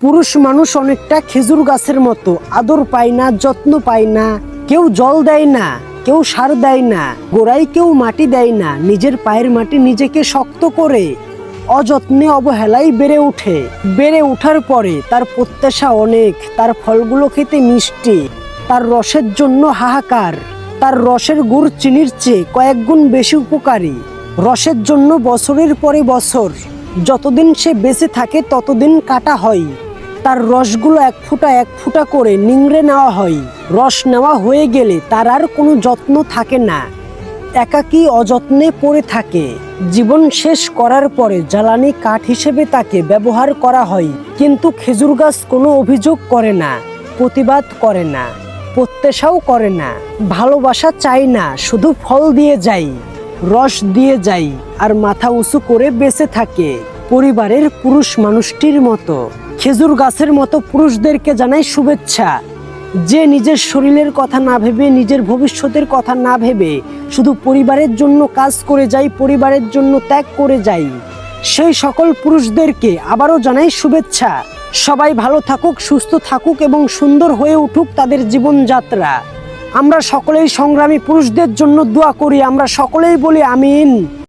পুরুষ মানুষ অনেকটা খেজুর গাছের মতো, আদর পায় না, যত্ন পায় না, কেউ জল দেয় না, কেউ সার দেয় না, গোড়ায় কেউ মাটি দেয় না, নিজের পায়ের মাটি নিজেকে শক্ত করে অযত্নে অবহেলায় বেড়ে ওঠার পরে তার প্রত্যাশা অনেক, তার ফলগুলো খেতে মিষ্টি, তার রসের জন্য হাহাকার, তার রসের গুড় চিনির চেয়ে কয়েক গুণ বেশি উপকারী, রসের জন্য বছরের পরে বছর যতদিন সে বেঁচে থাকে ততদিন কাটা হয়, তার রসগুলো এক ফোঁটা করে নিংড়ে নেওয়া হয়, রস নেওয়া হয়ে গেলে তার আর কোনো যত্ন থাকে না, একাকী অযত্নে পড়ে থাকে। জীবন শেষ করার পরে জ্বালানি কাঠ হিসেবে তাকে ব্যবহার করা হয়। কিন্তু খেজুর গাছ কোনো অভিযোগ করে না, প্রতিবাদ করে না, প্রত্যাশাও করে না, ভালোবাসা চাই না, শুধু ফল দিয়ে যাই, রস দিয়ে যাই আর মাথা উঁচু করে বেঁচে থাকে পরিবারের পুরুষ মানুষটির মতো। খেজুর গাছের মতো পুরুষদেরকে জানাই শুভেচ্ছা, যে নিজের শরীরের কথা না ভেবে, নিজের ভবিষ্যতের কথা না ভেবে শুধু পরিবারের জন্য কাজ করে যায়, পরিবারের জন্য ত্যাগ করে যায়, সেই সকল পুরুষদেরকে আবারও জানাই শুভেচ্ছা। সবাই ভালো থাকুক, সুস্থ থাকুক এবং সুন্দর হয়ে উঠুক তাদের জীবনযাত্রা। আমরা সকলেই সংগ্রামী পুরুষদের জন্য দোয়া করি, আমরা সকলেই বলি আমিন।